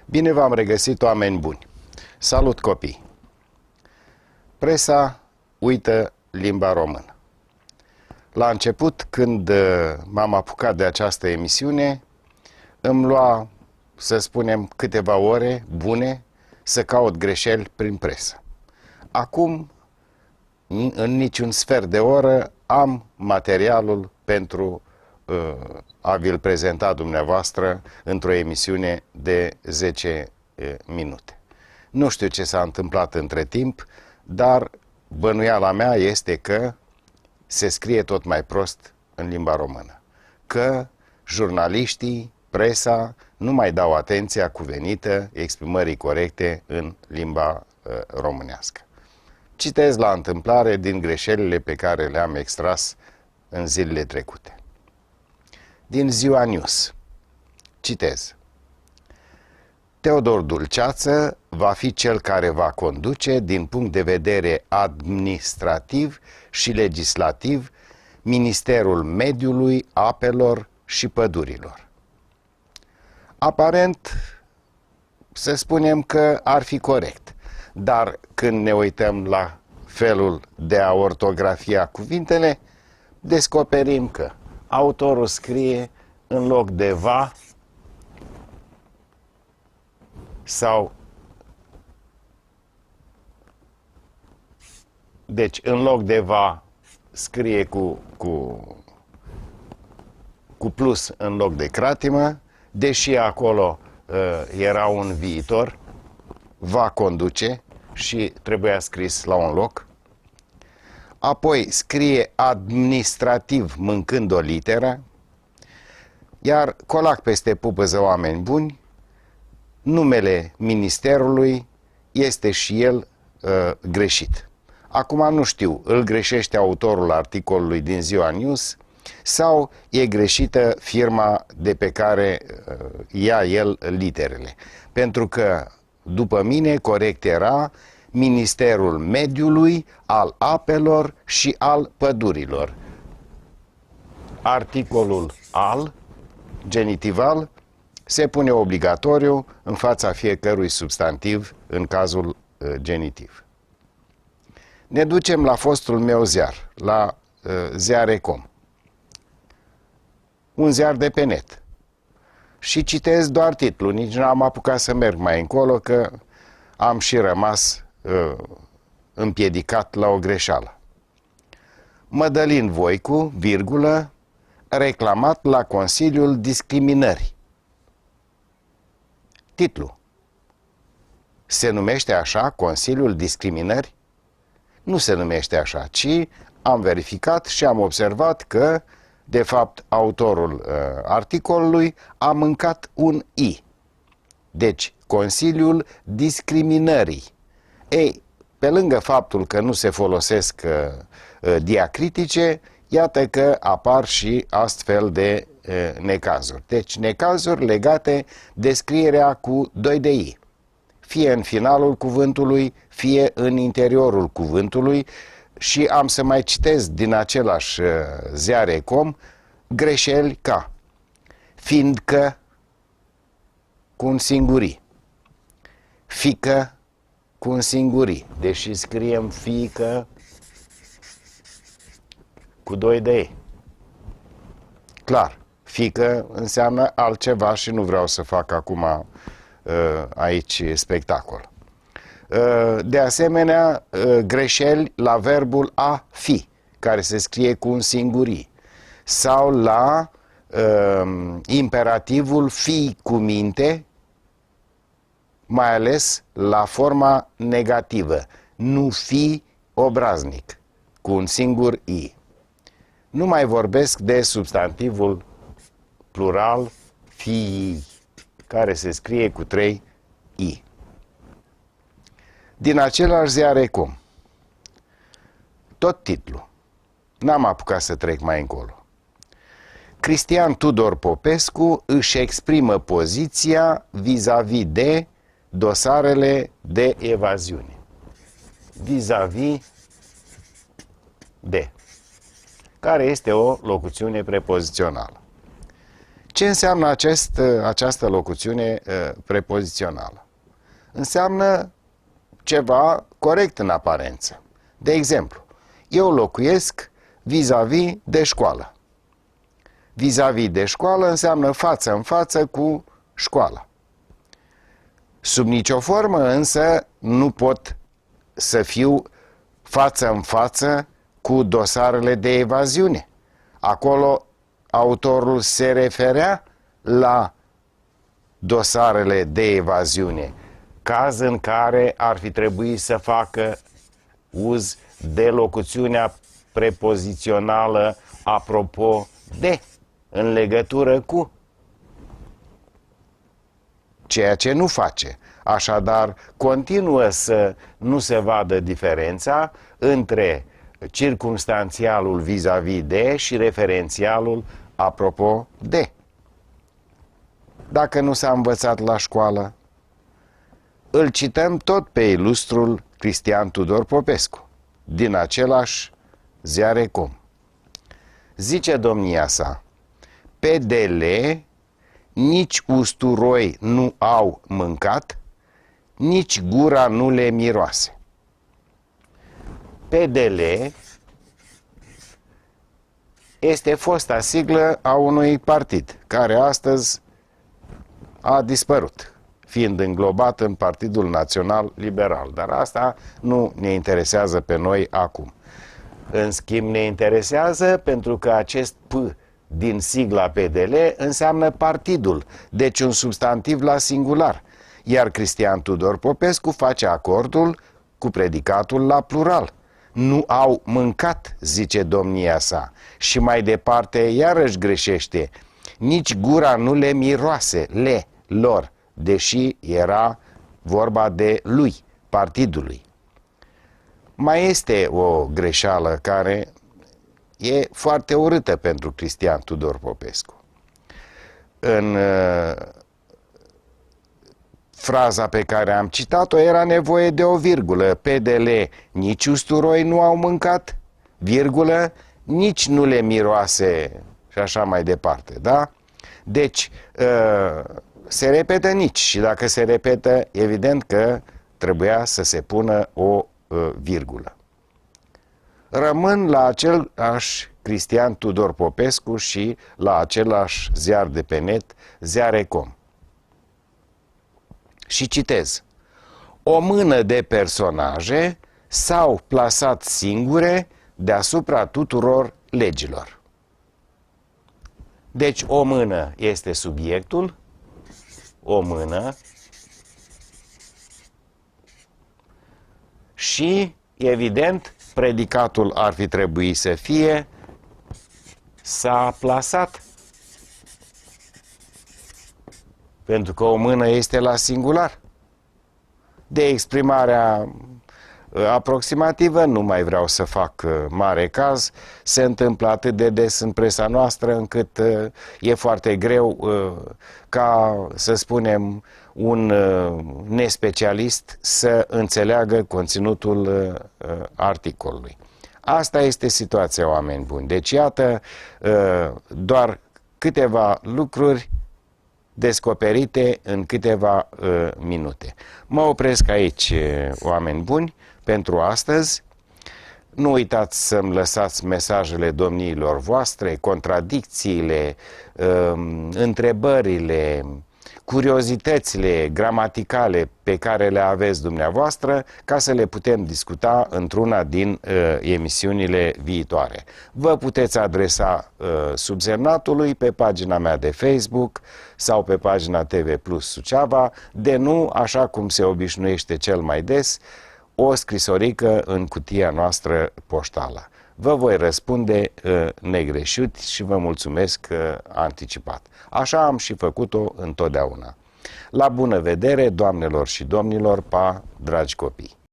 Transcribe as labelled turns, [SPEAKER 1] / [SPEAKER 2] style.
[SPEAKER 1] Bine v-am regăsit, oameni buni! Salut, copii! Presa uită limba română. La început, când m-am apucat de această emisiune, îmi lua, să spunem, câteva ore bune să caut greșeli prin presă. Acum, în niciun sfert de oră, am materialul pentru a vi-l prezenta dumneavoastră într-o emisiune de 10 minute. Nu știu ce s-a întâmplat între timp, dar bănuiala mea este că se scrie tot mai prost în limba română. Că jurnaliștii, presa, nu mai dau atenția cuvenită exprimării corecte în limba românească. Citez la întâmplare din greșelile pe care le-am extras în zilele trecute. Din Ziua News. Citez. Teodor Dulceață va fi cel care va conduce, din punct de vedere administrativ și legislativ, Ministerul Mediului, Apelor și Pădurilor. Aparent, să spunem că ar fi corect, dar când ne uităm la felul de a ortografia cuvintele, descoperim că autorul scrie în loc de va sau deci în loc de va scrie cu plus în loc de cratimă, deși acolo era un viitor, va conduce și trebuia scris la un loc. Apoi scrie administrativ mâncând o literă, iar colac peste pupăză, oameni buni, numele ministerului este și el greșit. Acum nu știu, îl greșește autorul articolului din Ziua News sau e greșită firma de pe care ia el literele. Pentru că, după mine, corect era Ministerul Mediului, al Apelor și al Pădurilor. Articolul al, genitival, se pune obligatoriu în fața fiecărui substantiv în cazul genitiv. Ne ducem la fostul meu ziar, la Ziare.com, un ziar de pe net. Și citesc doar titlul, nici nu am apucat să merg mai încolo, că am și rămas împiedicat la o greșeală. Mădălin Voicu, virgulă, reclamat la Consiliul Discriminării. Titlu. Se numește așa Consiliul Discriminării? Nu se numește așa, ci am verificat și am observat că, de fapt, autorul articolului a mâncat un I. Deci, Consiliul Discriminării. Ei, pe lângă faptul că nu se folosesc diacritice, iată că apar și astfel de necazuri. Deci, necazuri legate de scrierea cu 2 de I. Fie în finalul cuvântului, fie în interiorul cuvântului, și am să mai citesc din același Ziare.com greșeli ca fiindcă cu un singur, fică cu un singur, deși scriem fică cu 2 de E. Clar, fică înseamnă altceva și nu vreau să fac acum aici spectacol. De asemenea, greșeli la verbul a fi, care se scrie cu un singur i, sau la imperativul fii cu minte, mai ales la forma negativă, nu fi obraznic, cu un singur i. Nu mai vorbesc de substantivul plural fii, care se scrie cu 3 i. Din același Ziare.com, tot titlul, n-am apucat să trec mai încolo. Cristian Tudor Popescu își exprimă poziția vis-a-vis de dosarele de evaziune. Vis-a-vis de, care este o locuțiune prepozițională. Ce înseamnă această locuțiune prepozițională? Înseamnă ceva corect în aparență. De exemplu, eu locuiesc vis-a-vis de școală. Vis-a-vis de școală înseamnă față în față cu școala. Sub nicio formă însă nu pot să fiu față în față cu dosarele de evaziune. Acolo autorul se referea la dosarele de evaziune, caz în care ar fi trebuit să facă uz de locuțiunea prepozițională apropo de, în legătură cu, ceea ce nu face. Așadar, continuă să nu se vadă diferența între circumstanțialul vis-a-vis de și referențialul apropo de. Dacă nu s-a învățat la școală, îl cităm tot pe ilustrul Cristian Tudor Popescu, din același Ziarecom. Zice domnia sa, PDL nici usturoi nu au mâncat, nici gura nu le miroase. PDL este fosta siglă a unui partid care astăzi a dispărut, fiind înglobat în Partidul Național Liberal. Dar asta nu ne interesează pe noi acum. În schimb, ne interesează pentru că acest P din sigla PDL înseamnă partidul, deci un substantiv la singular, iar Cristian Tudor Popescu face acordul cu predicatul la plural. Nu au mâncat, zice domnia sa. Și mai departe iarăși greșește. Nici gura nu le miroase, lor, deși era vorba de lui, partidului. Mai este o greșeală care e foarte urâtă pentru Cristian Tudor Popescu. În fraza pe care am citat-o era nevoie de o virgulă. PDL nici usturoi nu au mâncat, virgulă, nici nu le miroase și așa mai departe, da? Deci, se repetă nici și dacă se repetă, evident că trebuia să se pună o virgulă. Rămân la același Cristian Tudor Popescu și la același ziar de pe net, Ziarecom. Și citez. O mână de personaje s-au plasat singure deasupra tuturor legilor. Deci o mână este subiectul, o mână și, evident, predicatul ar fi trebuit să fie s-a plasat. Pentru că o mână este la singular. De exprimarea aproximativă nu mai vreau să fac mare caz. Se întâmplă atât de des în presa noastră încât e foarte greu ca, să spunem, un nespecialist să înțeleagă conținutul articolului. Asta este situația, oameni buni. Deci, iată, doar câteva lucruri descoperite în câteva minute. Mă opresc aici, oameni buni, pentru astăzi. Nu uitați să-mi lăsați mesajele domniilor voastre, contradicțiile, întrebările, curiozitățile gramaticale pe care le aveți dumneavoastră, ca să le putem discuta într-una din emisiunile viitoare. Vă puteți adresa subsemnatului pe pagina mea de Facebook sau pe pagina TV Plus Suceava, de nu, așa cum se obișnuiește cel mai des, o scrisorică în cutia noastră poștală. Vă voi răspunde negreșit și vă mulțumesc anticipat. Așa am și făcut-o întotdeauna. La bună vedere, doamnelor și domnilor, pa, dragi copii!